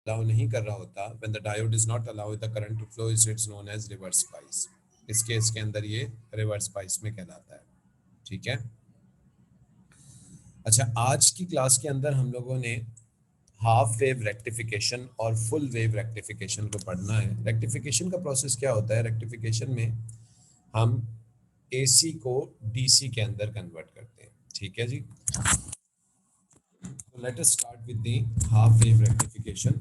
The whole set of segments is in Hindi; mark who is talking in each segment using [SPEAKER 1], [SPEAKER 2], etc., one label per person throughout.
[SPEAKER 1] अलाउ नहीं कर रहा होता, when the diode is not allow the current to flow, it's known as reverse bias. इस केस के अंदर ये रिवर्स बाइस में कहलाता है। ठीक है। अच्छा, आज की क्लास के अंदर हम लोगों ने हाफ वेव रेक्टिफिकेशन और फुल वेव रेक्टिफिकेशन को पढ़ना है। रेक्टिफिकेशन का प्रोसेस क्या होता है? रेक्टिफिकेशन में हम एसी को डीसी के अंदर कन्वर्ट करते हैं। ठीक है जी। So let us start with the half wave rectification.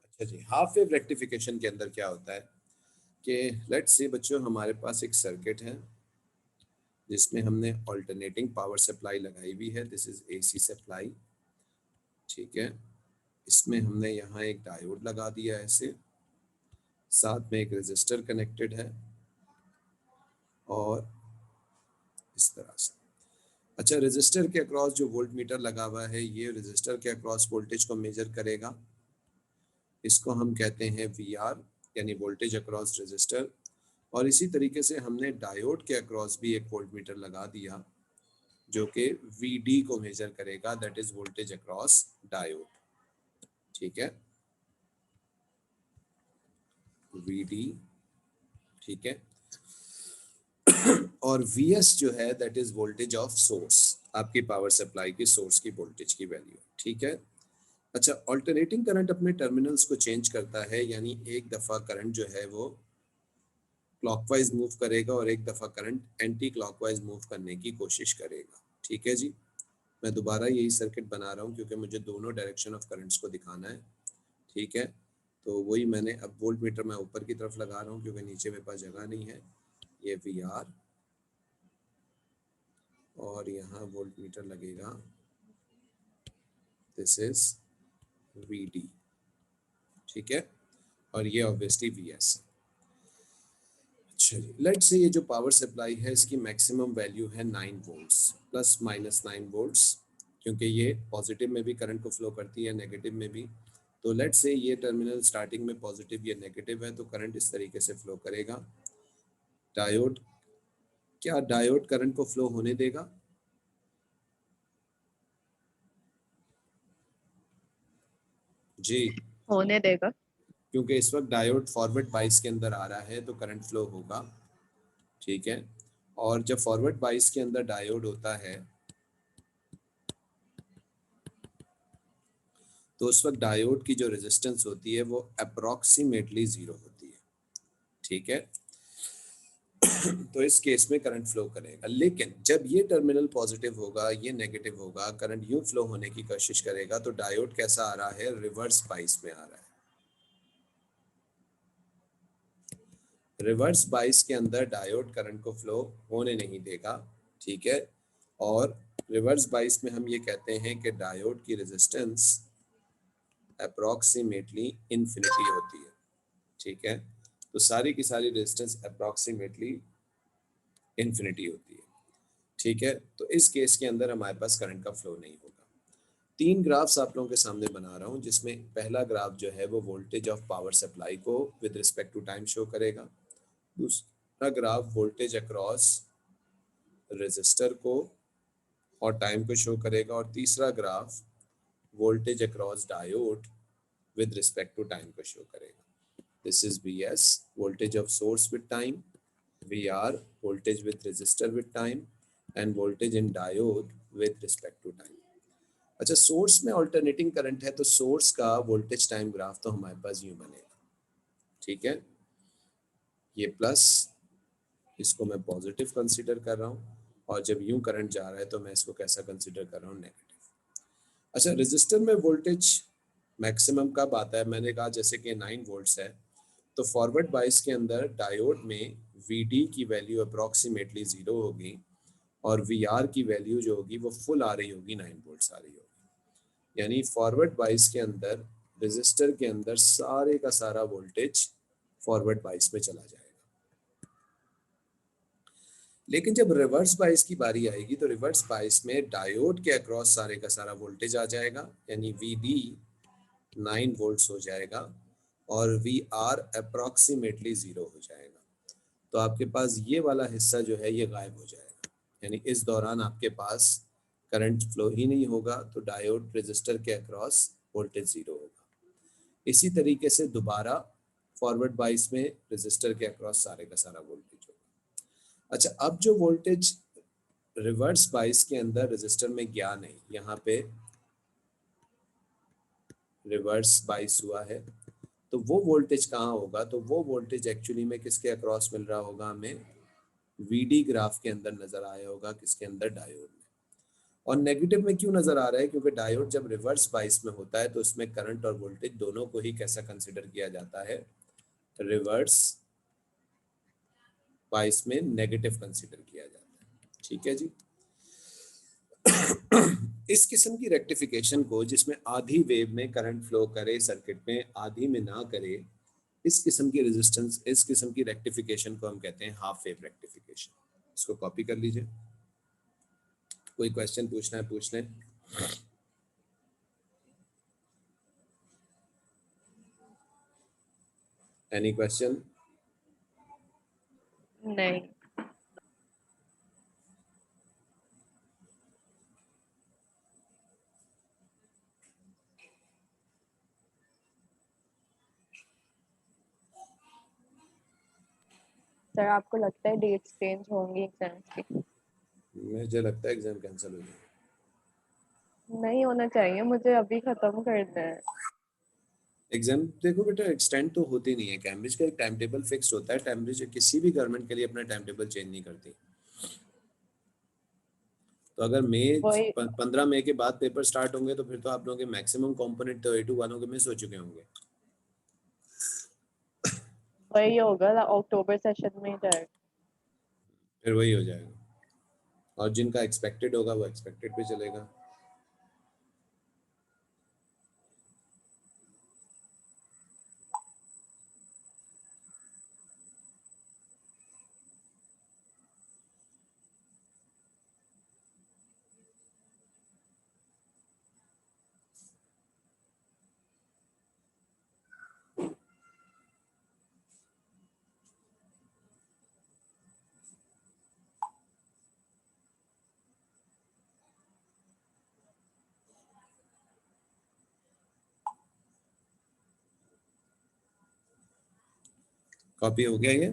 [SPEAKER 1] अच्छा जी, हाफ वेव रेक्टिफिकेशन के अंदर क्या होता है कि लेट्स से बच्चों हमारे पास एक सर्किट है जिसमें हमने ऑल्टरनेटिंग पावर सप्लाई लगाई हुई है। This is AC supply. ठीक है। इसमें हमने यहाँ एक डायोड लगा दिया है ऐसे, साथ में एक रेजिस्टर कनेक्टेड है और इस तरह से। अच्छा, रेजिस्टर के अक्रॉस जो वोल्ट मीटर लगा हुआ है, ये रेजिस्टर के अक्रॉस वोल्टेज को मेजर करेगा। इसको हम कहते हैं VR, यानी वोल्टेज अक्रॉस रेजिस्टर। और इसी तरीके से हमने डायोड के अक्रॉस भी एक वोल्ट मीटर लगा दिया जो कि VD को मेजर करेगा, that is voltage across diode. ठीक है, VD। ठीक है। और VS जो है that is voltage of source, आपकी पावर सप्लाई की सोर्स की वोल्टेज की वैल्यू। ठीक है। अच्छा, ऑल्टरनेटिंग करंट अपने टर्मिनल्स को चेंज करता है, यानी एक दफा करंट जो है वो क्लॉकवाइज मूव करेगा और एक दफा करंट एंटी क्लॉकवाइज मूव करने की कोशिश करेगा। ठीक है जी। मैं दोबारा यही सर्किट बना रहा हूँ क्योंकि मुझे दोनों डायरेक्शन ऑफ करंट्स को दिखाना है। ठीक है। तो वही मैंने अब वोल्ट मीटर मैं ऊपर की तरफ लगा रहा हूँ क्योंकि नीचे मेरे पास जगह नहीं है। ये VR और यहाँ वोल्ट मीटर लगेगा, दिस इज VD। ठीक है। और ये ऑब्वियसली VS। चलिए, लेट्स से ये जो पावर सप्लाई है इसकी मैक्सिमम वैल्यू है 9 वोल्ट्स, प्लस माइनस 9 वोल्ट्स, क्योंकि ये पॉजिटिव में भी करंट को फ्लो करती है, नेगेटिव में भी। तो लेट्स से ये टर्मिनल स्टार्टिंग में पॉजिटिव या नेगेटिव है, तो करंट इस तरीके से फ्लो करेगा। डायोड, क्या डायोड करंट को फ्लो होने देगा? जी,
[SPEAKER 2] होने देगा।
[SPEAKER 1] क्योंकि इस वक्त डायोड फॉरवर्ड बाइस के अंदर आ रहा है तो करंट फ्लो होगा। ठीक है। और जब फॉरवर्ड बाइस के अंदर डायोड होता है तो उस वक्त डायोड की जो रेजिस्टेंस होती है वो अप्रोक्सीमेटली 0 होती है। ठीक है। तो इस केस में करंट फ्लो करेगा, लेकिन जब ये टर्मिनल पॉजिटिव होगा, ये नेगेटिव होगा, करंट यूं फ्लो होने की कोशिश करेगा, तो डायोड कैसा आ रहा है? रिवर्स बाइस में आ रहा है। रिवर्स बाइस के अंदर डायोड करंट को फ्लो होने नहीं देगा। ठीक है। और रिवर्स बाइस में हम ये कहते हैं कि डायोड की रेजिस्टेंस अप्रोक्सीमेटली इन्फिनिटी होती है। ठीक है। तो सारी की सारी रेजिस्टेंस अप्रोक्सीमेटली इन्फिनिटी होती है। ठीक है। तो इस केस के अंदर हमारे पास करंट का फ्लो नहीं होगा। 3 ग्राफ्स आप लोगों के सामने बना रहा हूं, जिसमें पहला ग्राफ जो है वो वोल्टेज ऑफ पावर सप्लाई को with respect to time show करेगा, दूसरा ग्राफ वोल्टेज अक्रॉस रेजिस्टर को और टाइम को शो करेगा, और तीसरा graph voltage across diode with respect to time को शो करेगा। This is VS, voltage of source with time, VR, voltage with resistor with time, and voltage in diode with respect to time। अच्छा, सोर्स में अल्टरनेटिंग करंट है तो सोर्स का वोल्टेज टाइम ग्राफ तो हमारे पास यूं बनेगा। ठीक है। ये प्लस, इसको मैं पॉजिटिव कंसीडर कर रहा हूँ, और जब यूं करंट जा रहा है तो मैं इसको कैसा कंसीडर कर रहा हूँ? नेगेटिव। अच्छा, रेजिस्टर में वोल्टेज मैक्सिमम कब आता है? मैंने कहा जैसे कि 9 वोल्ट्स है, तो फॉरवर्ड बाइस के अंदर डायोड में VD की वैल्यू अप्रोक्सीमेटली 0 होगी और VR की वैल्यू जो होगी वो फुल आ रही होगी, 9 वोल्ट्स आ रही होगी। यानी फॉरवर्ड बाइस के अंदर रेजिस्टर के अंदर सारे का सारा वोल्टेज फॉरवर्ड बाइस में चला जाएगा। लेकिन जब रिवर्स बाइस की बारी आएगी तो रिवर्स बाइस में डायोड के अक्रॉस सारे का सारा वोल्टेज आ जाएगा, यानी VD 9 वोल्ट्स हो जाएगा और वी आर अप्रॉक्सीमेटली 0 हो जाएगा। तो आपके पास ये वाला हिस्सा जो है ये गायब हो जाएगा, यानी इस दौरान आपके पास करंट फ्लो ही नहीं होगा, तो डायोड रेजिस्टर के अक्रॉस वोल्टेज 0 होगा। इसी तरीके से दोबारा फॉरवर्ड बाइस में रेजिस्टर के अक्रॉस सारे का सारा वोल्टेज होगा। अच्छा, अब जो वोल्टेज रिवर्स बाइस के अंदर रेजिस्टर में गया नहीं, यहाँ पे रिवर्स बाइस हुआ है, तो वो वोल्टेज कहाँ होगा? तो वो वोल्टेज एक्चुअली में किसके अक्रॉस मिल रहा होगा? हमें वीडी ग्राफ के अंदर नजर आया होगा, किसके अंदर? डायोड में। और नेगेटिव में क्यों नजर आ रहा है? क्योंकि डायोड जब रिवर्स बाइस में होता है तो उसमें करंट और वोल्टेज दोनों को ही कैसा कंसिडर किया जाता है? रिवर्स बाइस में नेगेटिव कंसिडर किया जाता है। ठीक है जी। इस किस्म की रेक्टिफिकेशन को, जिसमें आधी वेव में करंट फ्लो करे सर्किट में, आधी में ना करे, इस किस्म की रेजिस्टेंस, इस किस्म की रेक्टिफिकेशन को हम कहते हैं हाफ वेव रेक्टिफिकेशन। इसको कॉपी कर लीजिए। कोई क्वेश्चन पूछना है पूछ लें। Any question?
[SPEAKER 2] नहीं। सर आपको लगता है डेट्स चेंज होंगी एग्जाम्स की?
[SPEAKER 1] मुझे लगता है एग्जाम कैंसिल हो जाएगा।
[SPEAKER 2] नहीं होना चाहिए, मुझे अभी खत्म करना है
[SPEAKER 1] एग्जाम। देखो बेटा, एक्सटेंड तो होती नहीं है। कैम्ब्रिज का एक टाइम टेबल फिक्स होता है। कैम्ब्रिज किसी भी गवर्नमेंट के लिए अपना टाइम टेबल चेंज नहीं करती। तो अगर मई,
[SPEAKER 2] वही
[SPEAKER 1] 15 मई के बाद पेपर स्टार्ट होंगे तो फिर तो आप लोगों के मैक्सिमम कंपोनेंट तो A2 वालों के मिस हो चुके होंगे।
[SPEAKER 2] वही होगा, अक्टूबर सेशन में ही जाएगा।
[SPEAKER 1] फिर वही हो जाएगा, और जिनका एक्सपेक्टेड होगा वो एक्सपेक्टेड पे चलेगा। कॉपी हो गया ये?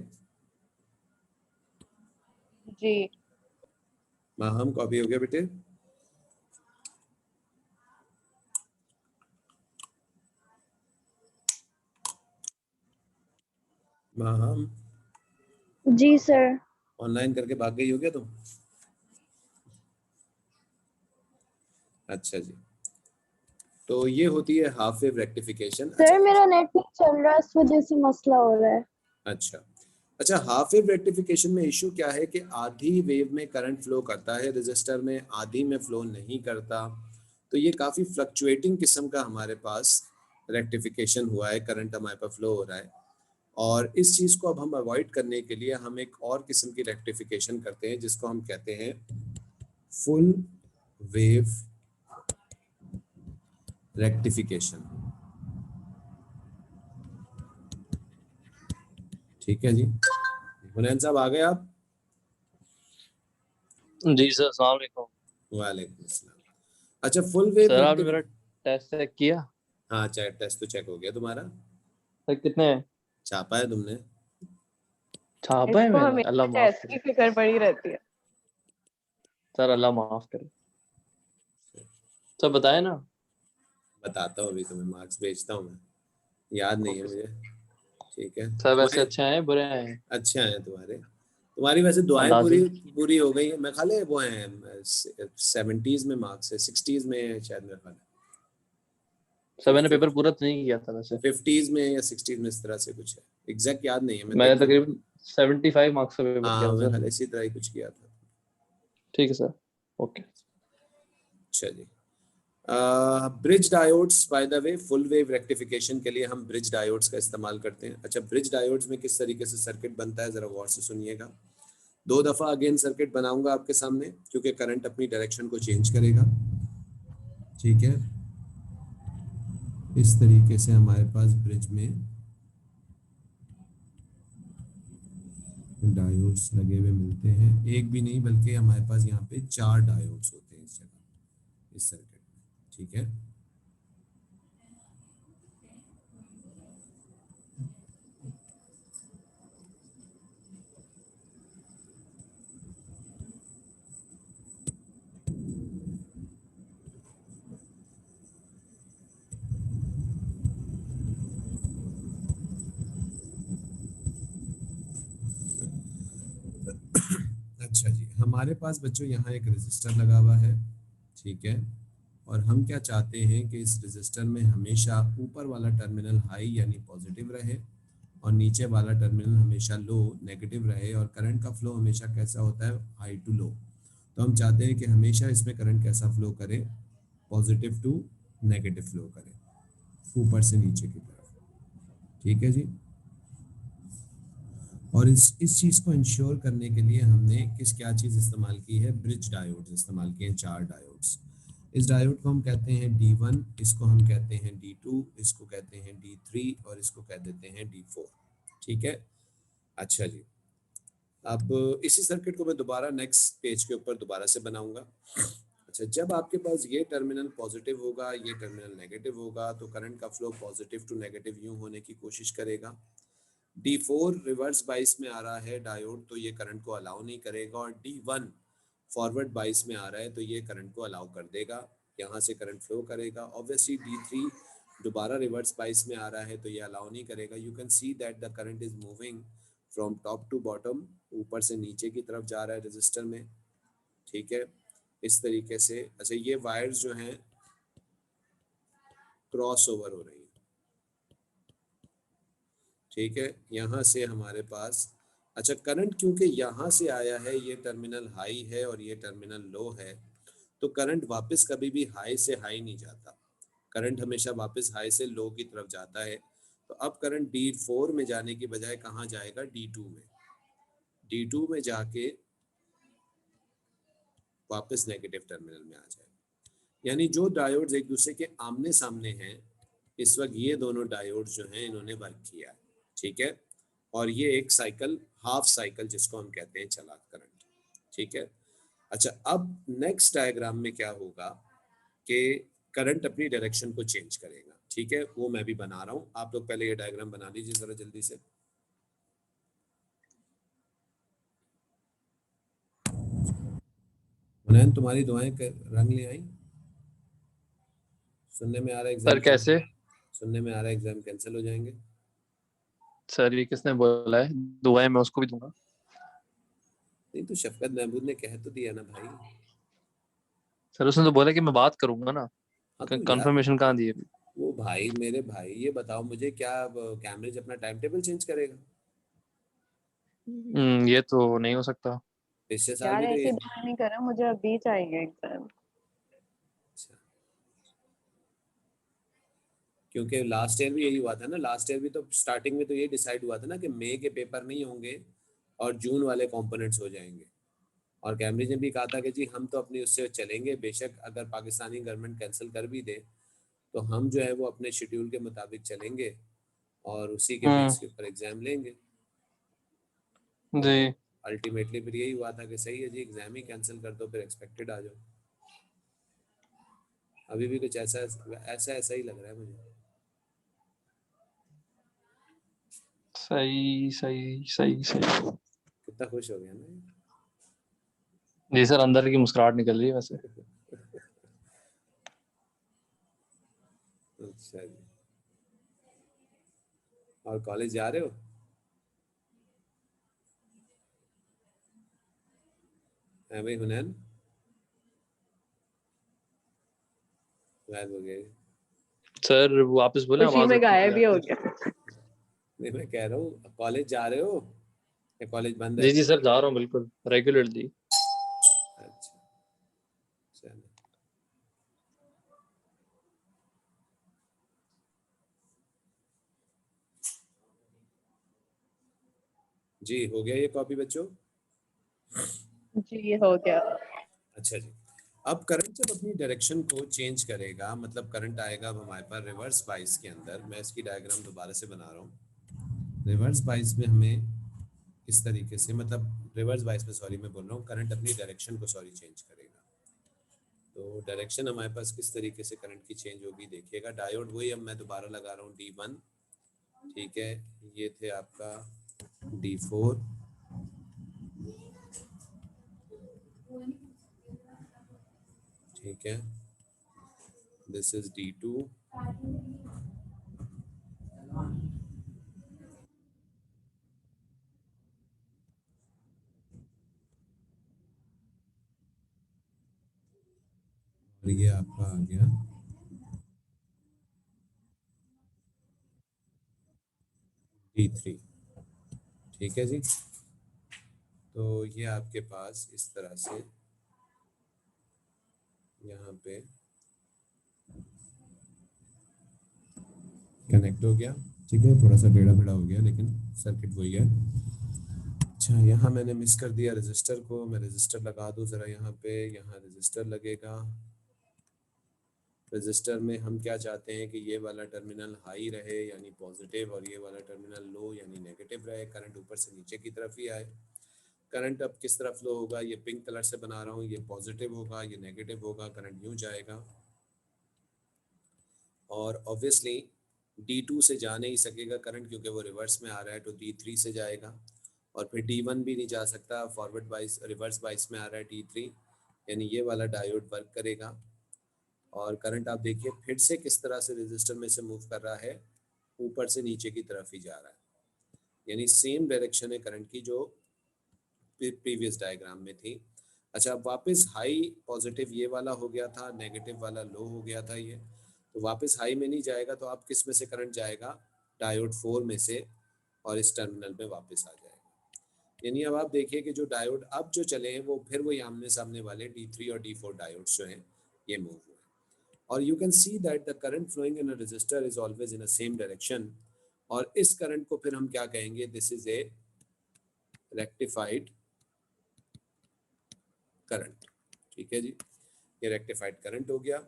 [SPEAKER 2] जी।
[SPEAKER 1] हम कॉपी हो गया बेटे? हम
[SPEAKER 3] जी सर।
[SPEAKER 1] ऑनलाइन करके भाग गई हो क्या तुम? अच्छा जी। तो ये होती है हाफ वेव रेक्टिफिकेशन।
[SPEAKER 3] सर मेरा नेट नहीं चल रहा है, इस वजह से मसला हो रहा है।
[SPEAKER 1] अच्छा अच्छा, हाफ वेव रेक्टिफिकेशन में इशू क्या है कि आधी वेव में करंट फ्लो करता है रेजिस्टर में, आधी में फ्लो नहीं करता। तो ये काफ़ी फ्लक्चुएटिंग किस्म का हमारे पास रेक्टिफिकेशन हुआ है, करंट हमारे पास फ्लो हो रहा है। और इस चीज़ को अब हम अवॉइड करने के लिए हम एक और किस्म की रेक्टिफिकेशन करते हैं, जिसको हम कहते हैं फुल वेव रेक्टिफिकेशन। ठीक है जी। हुनैन साहब आ गए आप?
[SPEAKER 4] जी सर, अस्सलाम वालेकुम।
[SPEAKER 1] वालेकुम अस्सलाम। अच्छा, फुल वेव
[SPEAKER 4] सर आपने मेरा टेस्ट चेक किया?
[SPEAKER 1] हाँ, चेक टेस्ट तो चेक हो गया तुम्हारा।
[SPEAKER 4] सर कितने
[SPEAKER 1] छापा है तुमने?
[SPEAKER 4] छापा है
[SPEAKER 2] इसको
[SPEAKER 4] मैंने?
[SPEAKER 2] हमेशा
[SPEAKER 4] अल्लाह माफ
[SPEAKER 2] टेस्ट की
[SPEAKER 4] करे
[SPEAKER 2] फिक्र पड़ी रहती है।
[SPEAKER 4] सर, अल्लाह माफ करे। सर बताए ना।
[SPEAKER 1] बताता हूँ, अभी तुम्हें मार्क्स भेजता हूँ मैं। याद नहीं है
[SPEAKER 4] ओके
[SPEAKER 1] मुझे। ठीक है
[SPEAKER 4] सर, वैसे
[SPEAKER 1] तुम्हारे
[SPEAKER 4] अच्छे आए बुरे आए?
[SPEAKER 1] अच्छे आए तुम्हारे। तुम्हारी वैसे दुआएं पूरी
[SPEAKER 4] अंदाजन।
[SPEAKER 1] पूरी हो गई है। मैं खाली वो हैं 70s में मार्क्स है, 60s में शायद मेरे ख्याल
[SPEAKER 4] सर मैंने
[SPEAKER 1] है,
[SPEAKER 4] पेपर पूरा तो नहीं किया था वैसे।
[SPEAKER 1] 50s में या 60s में, इस तरह से कुछ है। एग्जैक्ट याद नहीं है, मैं
[SPEAKER 4] मैंने
[SPEAKER 1] देख लूँ।
[SPEAKER 4] तकरीबन 75 मार्क्स का पेपर किया
[SPEAKER 1] हाँ,
[SPEAKER 4] था
[SPEAKER 1] मैं
[SPEAKER 4] सर।
[SPEAKER 1] खाली इसी तरह ही कुछ किया था।
[SPEAKER 4] ठीक है सर। ओके।
[SPEAKER 1] अच्छा जी। Bridge diodes, by the way, full wave rectification के लिए हम ब्रिज डायोड्स का इस्तेमाल करते हैं। अच्छा, ब्रिज डायोड्स में किस तरीके से सर्किट बनता है, जरा गौर से सुनिएगा। 2 दफा अगेन सर्किट बनाऊंगा आपके सामने, क्योंकि करंट अपनी डायरेक्शन को चेंज करेगा। ठीक है, इस तरीके से हमारे पास ब्रिज में डायोड्स लगे हुए मिलते हैं, एक भी नहीं बल्कि हमारे पास यहाँ पे 4 डायोड्स होते हैं इस जगह, इस सर्किट में। ठीक है, अच्छा जी, हमारे पास बच्चों यहाँ एक रेजिस्टर लगा हुआ है। ठीक है, और हम क्या चाहते हैं कि इस रेजिस्टर में हमेशा ऊपर वाला टर्मिनल हाई यानी पॉजिटिव रहे और नीचे वाला टर्मिनल हमेशा लो नेगेटिव रहे, और करंट का फ्लो हमेशा कैसा होता है, हाई टू लो। तो हम चाहते हैं कि हमेशा इसमें करंट कैसा फ्लो करे, पॉजिटिव टू नेगेटिव फ्लो करे, ऊपर से नीचे की तरफ। ठीक है जी, और इस चीज़ को इंश्योर करने के लिए हमने क्या चीज़ इस्तेमाल की है, ब्रिज डायोड्स इस्तेमाल किए हैं, 4 डायोड्स। इस डायोड को हम कहते हैं D1, इसको हम कहते हैं D2, इसको कहते हैं D3 और इसको कह देते हैं D4। ठीक है, अच्छा जी, अब इसी सर्किट को मैं दोबारा नेक्स्ट पेज के ऊपर दोबारा से बनाऊंगा। अच्छा, जब आपके पास ये टर्मिनल पॉजिटिव होगा, ये टर्मिनल नेगेटिव होगा, तो करंट का फ्लो पॉजिटिव टू नेगेटिव यूं होने की कोशिश करेगा। D4 रिवर्स बाइस में आ रहा है डायोड, तो ये करंट को अलाउ नहीं करेगा, और D1 फॉरवर्ड बाइस में आ रहा है तो ये करंट को अलाउ कर देगा, यहाँ से करंट फ्लो करेगा। ऑब्वियसली D3 दोबारा रिवर्स बाइस में आ रहा है तो ये अलाउ नहीं करेगा। You can see that the current is moving from top to bottom, ऊपर से नीचे की तरफ जा रहा है रजिस्टर में। ठीक है, इस तरीके से। अच्छा, ये वायर्स जो हैं क्रॉस ओवर हो रही है। ठीक है, यहाँ से हमारे पास, अच्छा करंट क्योंकि यहाँ से आया है, ये टर्मिनल हाई है और ये टर्मिनल लो है, तो करंट वापस कभी भी हाई से हाई नहीं जाता, करंट हमेशा वापस हाई से लो की तरफ जाता है। तो अब करंट D4 में जाने की बजाय कहाँ जाएगा, D2 में। D2 में जाके वापस नेगेटिव टर्मिनल में आ जाएगा। यानी जो डायोड्स एक दूसरे के आमने सामने हैं, इस वक्त ये दोनों डायोड्स जो हैं इन्होंने वर्क किया है। ठीक है, और ये एक साइकिल, हाफ साइकिल जिसको हम कहते हैं चला करंट। ठीक है, अच्छा अब नेक्स्ट डायग्राम में क्या होगा कि करंट अपनी डायरेक्शन को चेंज करेगा। ठीक है, वो मैं भी बना रहा हूँ, आप लोग पहले ये डायग्राम बना लीजिए जरा जल्दी से। मुनैन, तुम्हारी दुआएं रंग ले आई? सुनने में आ रहा है एग्जाम
[SPEAKER 4] सर कैसे?
[SPEAKER 1] सुनने में आ रहा है एग्जाम कैंसिल हो जाएंगे।
[SPEAKER 4] सर ये किसने बोला है? दुआएं मैं उसको भी दूंगा।
[SPEAKER 1] नहीं तो शफकत महमूद ने कह तो दिया ना भाई।
[SPEAKER 4] सर उसने तो बोला कि मैं बात करूंगा ना।
[SPEAKER 1] हाँ तो यार,
[SPEAKER 4] कंफर्मेशन कहाँ दी है अभी?
[SPEAKER 1] वो भाई मेरे भाई, ये बताओ मुझे, क्या कैम्ब्रिज अपना टाइम टेबल चेंज करेगा?
[SPEAKER 4] ये तो नहीं हो सकता।
[SPEAKER 1] पिछले साल
[SPEAKER 2] यार
[SPEAKER 1] भी तो ये,
[SPEAKER 2] ऐसी बात नहीं कर रहा, मुझे अभी चाहिए एग्जाम।
[SPEAKER 1] अच्छा, क्योंकि लास्ट ईयर भी यही हुआ था ना, लास्ट ईयर भी तो स्टार्टिंग में तो ये डिसाइड हुआ था ना कि मई के पेपर नहीं होंगे और जून वाले कंपोनेंट्स हो जाएंगे। और कैम्ब्रिज ने भी कहा था कि जी हम तो अपनी उससे चलेंगे, बेशक अगर पाकिस्तानी गवर्नमेंट कैंसिल कर भी दे तो हम जो है वो अपने शेड्यूल के मुताबिक चलेंगे और उसी के बेस के ऊपर एग्जाम लेंगे। तो
[SPEAKER 4] जी
[SPEAKER 1] अल्टीमेटली फिर यही हुआ था कि सही है जी, एग्जाम ही कैंसिल कर दो, फिर एक्सपेक्टेड आ जाओ। अभी भी कुछ ऐसा ऐसा ऐसा ही लग रहा है मुझे।
[SPEAKER 4] सही सही सही सही।
[SPEAKER 1] कितना खुश हो गया ना।
[SPEAKER 4] जी सर, अंदर की मुस्कुराहट निकल रही है वैसे।
[SPEAKER 1] अच्छा जी, और कॉलेज जा रहे हो? है भाई हुनैन, गायब हो गए।
[SPEAKER 4] सर वापस बोले,
[SPEAKER 2] खुशी
[SPEAKER 4] आवाज
[SPEAKER 2] में
[SPEAKER 4] आपकी
[SPEAKER 2] गायब
[SPEAKER 4] क्लियर
[SPEAKER 2] भी हो
[SPEAKER 4] आती है।
[SPEAKER 2] गया।
[SPEAKER 1] नहीं मैं कह रहा हूँ कॉलेज जा रहे हो या कॉलेज बंद है?
[SPEAKER 4] जी जी सर, जा रहा हूँ बिल्कुल रेगुलरली।
[SPEAKER 1] अच्छा, चलो जी, हो गया ये कॉपी बच्चों?
[SPEAKER 2] जी हो गया।
[SPEAKER 1] अच्छा जी, अब करंट जब अपनी डायरेक्शन को चेंज करेगा, मतलब करंट आएगा अब हमारे पास रिवर्स बाइस के अंदर। मैं इसकी डायग्राम दोबारा से बना रहा हूँ। रिवर्स बाइस में हमें इस तरीके से, मतलब रिवर्स बाइस में सॉरी मैं बोल रहा हूँ, करंट अपनी डायरेक्शन को सॉरी चेंज करेगा। तो डायरेक्शन हमारे पास किस तरीके से करंट की चेंज होगी देखिएगा। डायोड वही, अब मैं दोबारा लगा रहा हूँ D1, ठीक है। ये थे आपका D4, ठीक है। दिस इज D2, और ये आपका आ गया D3, ठीक है जी। तो ये आपके पास इस तरह से यहाँ पे कनेक्ट हो गया, ठीक है। थोड़ा सा टेढ़ा मेढ़ा हो गया लेकिन सर्किट वही है। अच्छा, यहाँ मैंने मिस कर दिया रेजिस्टर को, मैं रेजिस्टर लगा दूँ ज़रा यहाँ पे। यहाँ रेजिस्टर लगेगा। रेजिस्टर में हम क्या चाहते हैं कि ये वाला टर्मिनल हाई रहे यानी पॉजिटिव, और ये वाला टर्मिनल लो यानी नेगेटिव रहे। करंट ऊपर से नीचे की तरफ ही आए। करंट अब किस तरफ फ्लो होगा, ये पिंक कलर से बना रहा हूँ, ये पॉजिटिव होगा, ये नेगेटिव होगा, करंट यूँ जाएगा। और ऑब्वियसली D2 से जा नहीं सकेगा करंट, क्योंकि वो रिवर्स में आ रहा है, तो D3 से जाएगा। और फिर D1 भी नहीं जा सकता, फॉरवर्ड बाइस रिवर्स बाइस में आ रहा है D3, यानी ये वाला डायोड वर्क करेगा। और करंट आप देखिए फिर से किस तरह से रेजिस्टर में से मूव कर रहा है, ऊपर से नीचे की तरफ ही जा रहा है, यानी सेम डायरेक्शन है करंट की जो प्रीवियस डायग्राम में थी। अच्छा, अब वापस हाई पॉजिटिव ये वाला हो गया था, नेगेटिव वाला लो हो गया था ये, तो वापस हाई में नहीं जाएगा, तो आप किस में से करंट जाएगा, डायोड 4 में से, और इस टर्मिनल पे वापस आ जाएगा। यानी अब आप देखिए कि जो डायोड अब जो चले हैं वो फिर वही आमने सामने वाले D3 और D4 डायोड्स जो हैं ये मूव हुए। और you can see that the current flowing in a resistor is always in a same direction. और इस करंट को फिर हम क्या कहेंगे, this is a rectified current, ठीक है जी। ये रेक्टिफाइड करंट हो गया।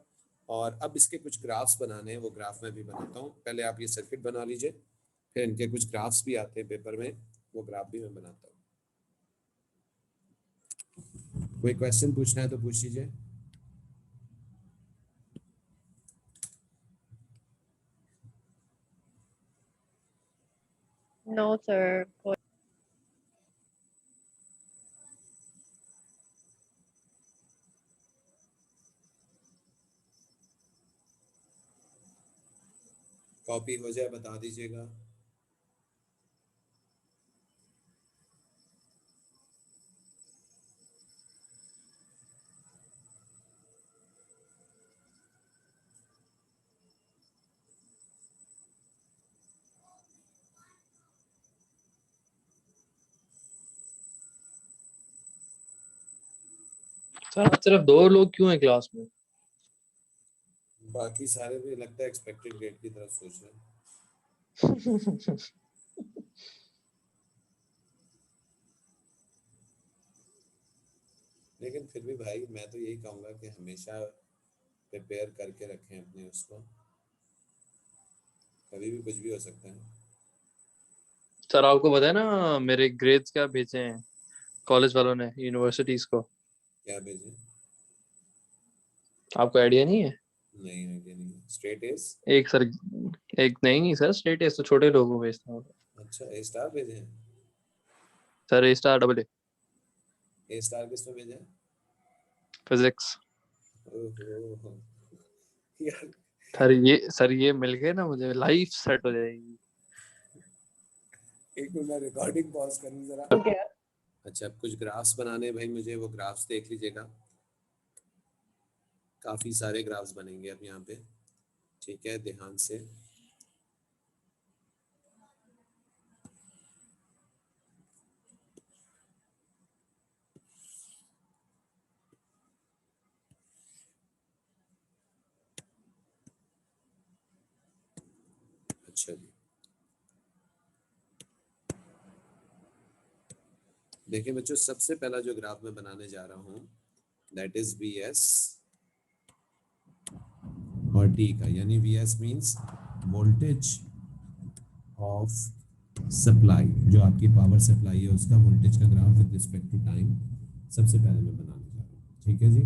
[SPEAKER 1] और अब इसके कुछ ग्राफ्स बनाने हैं, वो ग्राफ मैं भी बनाता हूँ। पहले आप ये सर्किट बना लीजिए, फिर इनके कुछ ग्राफ्स भी आते हैं पेपर में, वो ग्राफ भी मैं बनाता हूँ। कोई क्वेश्चन पूछना है तो पूछ लीजिए।
[SPEAKER 2] No, sir.
[SPEAKER 1] कॉपी हो जाए बता दीजिएगा।
[SPEAKER 4] सर आज सिर्फ 2 लोग क्यों हैं क्लास में?
[SPEAKER 1] बाकी सारे भी लगता है एक्सपेक्टेड ग्रेड की तरफ सोच रहे हैं। लेकिन फिर भी भाई मैं तो यही कहूँगा कि हमेशा प्रिपेयर करके रखें अपने उसको, कभी भी कुछ भी हो सकता है।
[SPEAKER 4] सर आपको पता है ना मेरे ग्रेड्स क्या भेजे हैं कॉलेज वालों ने यूनिवर्सिटीज को?
[SPEAKER 1] क्या भेजें?
[SPEAKER 4] आपको आइडिया नहीं है?
[SPEAKER 1] नहीं आइडिया नहीं, स्ट्रेट एस।
[SPEAKER 4] एक सर, एक नहीं सर, स्ट्रेट एस तो छोटे लोगों को भेजते हैं।
[SPEAKER 1] अच्छा, ए स्टार भेजे हैं?
[SPEAKER 4] Sir A star double A
[SPEAKER 1] A star किस में भेजे हैं?
[SPEAKER 4] फिजिक्स।
[SPEAKER 1] ओहो यार,
[SPEAKER 4] सर ये मिल गए ना, मुझे लाइफ सेट हो जाएगी।
[SPEAKER 1] एक मिनट मैं रिकॉर्डिंग पॉज करूँ जरा।
[SPEAKER 2] Okay.
[SPEAKER 1] अच्छा, अब कुछ ग्राफ्स बनाने हैं भाई मुझे, वो ग्राफ्स देख लीजिएगा। काफ़ी सारे ग्राफ्स बनेंगे अब यहाँ पे, ठीक है, ध्यान से। अच्छा जी, देखिए बच्चों, सबसे पहला जो ग्राफ मैं बनाने जा रहा हूँ दैट इज वी एस और टी का, यानी V S means voltage of supply, जो आपकी पावर सप्लाई है उसका वोल्टेज का graph with respect to time सबसे पहले मैं बनाने जा रहा हूँ, ठीक है जी।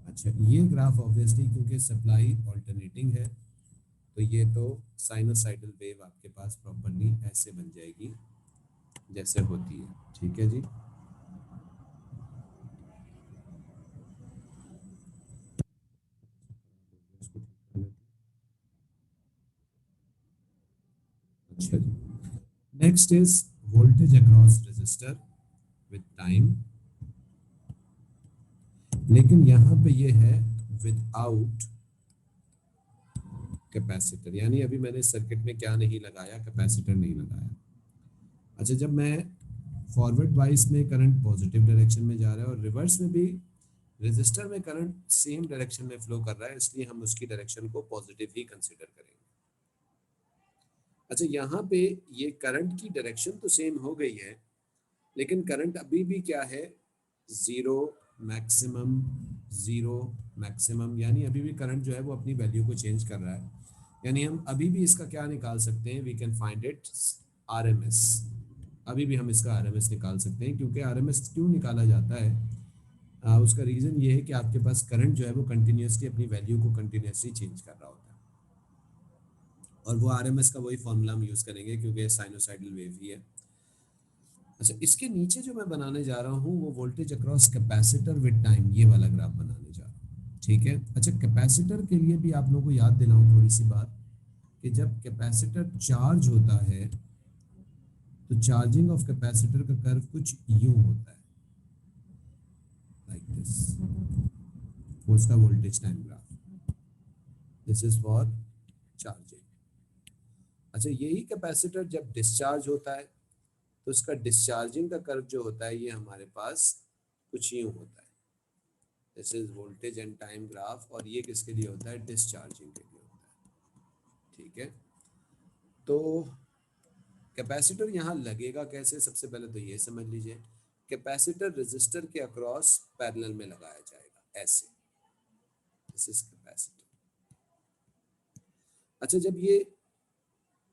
[SPEAKER 1] अच्छा, ये ग्राफ ऑब्वियसली क्योंकि सप्लाई ऑल्टरनेटिंग है तो ये तो साइनोसाइडल वेव आपके पास प्रॉपर्ली ऐसे बन जाएगी जैसे होती है, ठीक है जी। अच्छा जी, next is voltage across resistor with time, लेकिन यहाँ पे ये है विदाउट कैपेसिटर, यानी अभी मैंने सर्किट में क्या नहीं लगाया, कैपेसिटर नहीं लगाया। अच्छा, जब मैं फॉरवर्ड वाइज में करंट पॉजिटिव डायरेक्शन में जा रहा है और रिवर्स में भी रेजिस्टर में करंट सेम डायरेक्शन में फ्लो कर रहा है, इसलिए हम उसकी डायरेक्शन को पॉजिटिव ही कंसीडर करेंगे। अच्छा, यहाँ पे ये करंट की डायरेक्शन तो सेम हो गई है, लेकिन करंट अभी भी क्या है, जीरो मैक्सिमम, जीरो मैक्सिमम, यानी अभी भी करंट जो है वो अपनी वैल्यू को चेंज कर रहा है। यानी हम अभी भी इसका क्या निकाल सकते हैं, we can find it RMS, अभी भी हम इसका आरएमएस निकाल सकते हैं। क्योंकि आरएमएस क्यों निकाला जाता है, उसका रीज़न ये है कि आपके पास करंट जो है वो कंटिन्यूसली अपनी वैल्यू को कंटिन्यूसली चेंज कर रहा होता है, और वो आरएमएस का वही फॉर्मूला हम यूज़ करेंगे क्योंकि साइनोसाइडल वेव ही है। अच्छा, इसके नीचे जो मैं बनाने जा रहा हूँ वो voltage across capacitor with time, ये वाला ग्राफ बनाने जा रहा हूँ, ठीक है। अच्छा, कैपेसिटर के लिए भी आप लोगों को याद दिलाऊं थोड़ी सी बात, कि जब कैपेसिटर चार्ज होता है तो चार्जिंग ऑफ कैपेसिटर का कर्व कुछ यूं होता है, लाइक दिस, वो उसका voltage time graph, this is for charging. अच्छा, यही कैपेसिटर जब डिस्चार्ज होता है तो उसका डिस्चार्जिंग का कर्व जो होता है ये हमारे पास कुछ यूं होता है, this is voltage and time graph, और ये किसके लिए होता है, डिस्चार्जिंग के लिए होता है, ठीक है। तो कैपेसिटर यहाँ लगेगा कैसे, सबसे पहले तो ये समझ लीजिए, कैपेसिटर रेजिस्टर के अक्रॉस पैरेलल में लगाया जाएगा ऐसे, दिस इज कैपेसिटर। अच्छा, जब ये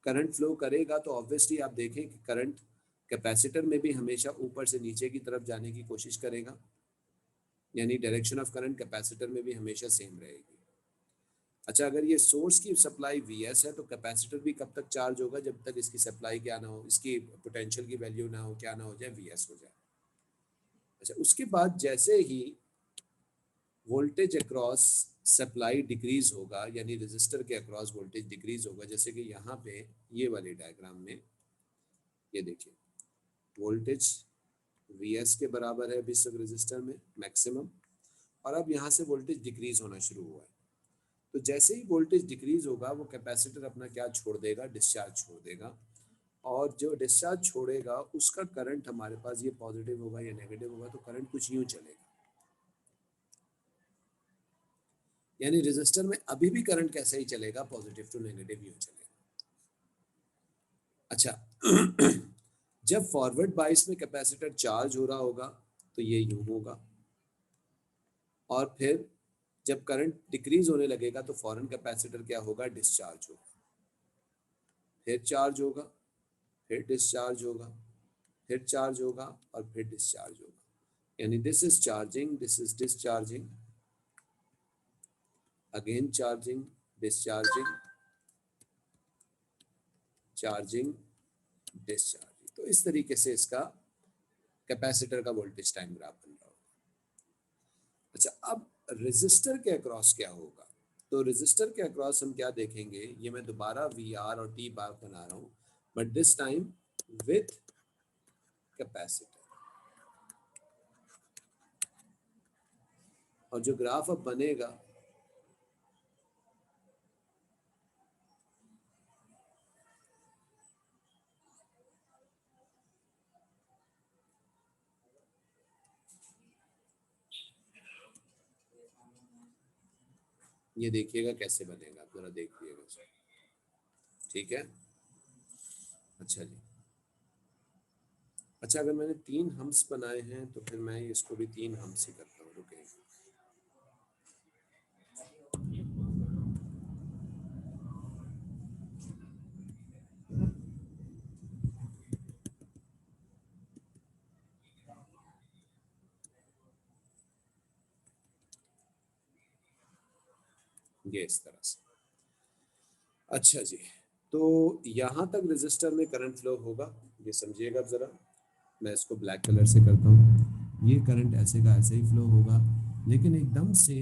[SPEAKER 1] करंट फ्लो करेगा तो ऑब्वियसली आप देखें कि करंट कैपेसिटर में भी हमेशा ऊपर से नीचे की तरफ जाने की कोशिश करेगा, यानी डायरेक्शन ऑफ करंट कैपेसिटर में भी हमेशा सेम रहेगी। अच्छा, अगर ये सोर्स की सप्लाई Vs है तो कैपेसिटर भी कब तक चार्ज होगा, जब तक इसकी सप्लाई क्या ना हो, इसकी पोटेंशियल की वैल्यू ना हो, क्या ना हो जाए, Vs हो जाए। अच्छा, उसके बाद जैसे ही वोल्टेज अक्रॉस सप्लाई डिक्रीज होगा, यानी रेजिस्टर के अक्रॉस वोल्टेज डिक्रीज होगा, जैसे कि यहाँ पे ये वाले डायग्राम में ये देखिए, वोल्टेज Vs के बराबर है अभी तक रेजिस्टर में मैक्सिमम, और अब यहाँ से वोल्टेज डिक्रीज होना शुरू हुआ है। तो जैसे ही वोल्टेज डिक्रीज होगा वो कैपेसिटर अपना क्या छोड़ देगा, डिस्चार्ज छोड़ देगा, और जो डिस्चार्ज छोड़ेगा उसका करंट हमारे पास ये पॉजिटिव होगा या नेगेटिव होगा, तो करंट कुछ यूं चलेगा, यानी रेजिस्टर में अभी भी करंट कैसे ही चलेगा, पॉजिटिव टू नेगेटिव यूं चलेगा। अच्छा जब फॉरवर्ड बाइस में कैपेसिटर चार्ज हो रहा होगा तो ये यूं होगा, और फिर जब करंट डिक्रीज होने लगेगा तो फॉरन कैपेसिटर क्या होगा, डिस्चार्ज होगा, फिर चार्ज होगा, फिर डिस्चार्ज होगा, फिर चार्ज होगा, और फिर डिस्चार्ज होगा, यानी this is charging, this is discharging, again charging, discharging, charging, discharging. तो इस तरीके से इसका कैपेसिटर का वोल्टेज टाइम ग्राफ बन रहा होगा। अच्छा, अब रेजिस्टर के अक्रॉस क्या होगा, तो रेजिस्टर के अक्रॉस हम क्या देखेंगे, ये मैं दोबारा वी आर और टी बार बना रहा हूँ, but this time with capacitor, और जो ग्राफ अब बनेगा ये देखिएगा कैसे बनेगा, आप जरा देखिएगा, ठीक है। अच्छा जी, अच्छा, अगर मैंने 3 हम्स बनाए हैं तो फिर मैं इसको भी 3 हम्स ही करता हूँ, रुके। ये इस तरह से। अच्छा जी, तो यहाँ तक रेजिस्टर में करंट फ्लो होगा, ये समझिएगा जरा। मैं इसको ब्लैक कलर से करता हूँ। ये करंट ऐसे का ऐसे ही फ्लो होगा, लेकिन एकदम से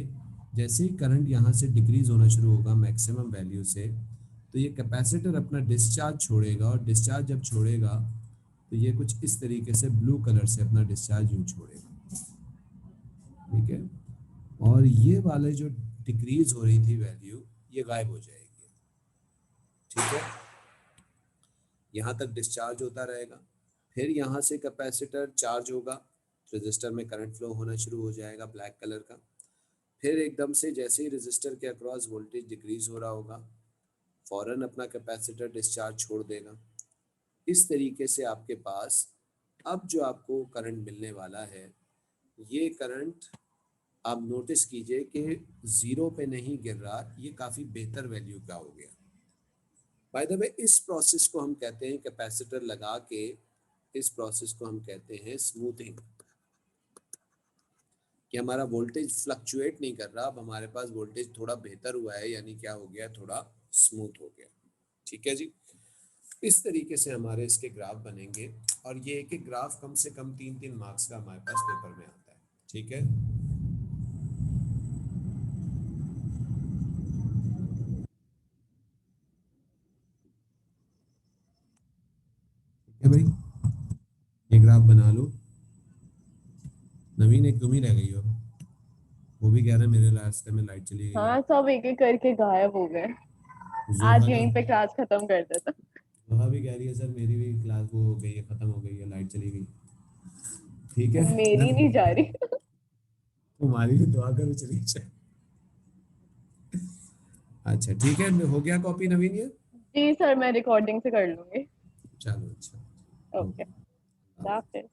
[SPEAKER 1] जैसे ही करंट यहाँ से डिक्रीज होना शुरू होगा मैक्सिमम वैल्यू से, तो ये कैपेसिटर अपना डिस्चार्ज छोड़ेगा, और डिस्चार्ज जब छोड़ेगा तो ये कुछ इस तरीके से ब्लू कलर से अपना डिस्चार्ज यूँ छोड़ेगा, ठीक है। और ये वाले जो डिक्रीज हो रही थी वैल्यू, ये गायब हो जाएगी, ठीक है। यहाँ तक डिस्चार्ज होता रहेगा, फिर यहाँ से कैपेसिटर चार्ज होगा, रेजिस्टर में करंट फ्लो होना शुरू हो जाएगा ब्लैक कलर का। फिर एकदम से जैसे ही रेजिस्टर के अक्रॉस वोल्टेज डिक्रीज हो रहा होगा, फौरन अपना कैपेसिटर डिस्चार्ज छोड़ देगा। इस तरीके से आपके पास अब जो आपको करंट मिलने वाला है, ये करंट आप नोटिस कीजिए कि जीरो पे नहीं गिर रहा, ये काफ़ी बेहतर वैल्यू का हो गया। बाय द वे, इस प्रोसेस को हम कहते हैं, कैपेसिटर लगा के इस प्रोसेस को हम कहते हैं स्मूथिंग, कि हमारा वोल्टेज फ्लक्चुएट नहीं कर रहा, अब हमारे पास वोल्टेज थोड़ा बेहतर हुआ है, यानी क्या हो गया, थोड़ा स्मूथ हो गया, ठीक है जी। इस तरीके से हमारे इसके ग्राफ बनेंगे, और ये एक ग्राफ कम से कम 3-3 मार्क्स का हमारे पास पेपर में आता है, ठीक है। भाई ये ग्राफ बना लो। नवीन एक तुम ही रह गई हो, वो भी कह रहा है मेरे रास्ते में लाइट चली गई है।
[SPEAKER 2] हाँ, सब एक एक करके गायब हो गए। आज यहीं पे क्लास खत्म कर देता।
[SPEAKER 1] वहाँ भी कह रही है सर मेरी भी क्लास वो हो गई है, खत्म हो गई है, लाइट चली गई, ठीक है।
[SPEAKER 2] मेरी नहीं जा रही।
[SPEAKER 1] तुम्हारी भी दुआ करो चली जाए। अच्छा ठीक है, हो गया कॉपी नवीन ये?
[SPEAKER 2] जी सर, मैं रिकॉर्डिंग से कर लूंगी।
[SPEAKER 1] चलो अच्छा,
[SPEAKER 2] ओके, अल्लाह हाफिज़।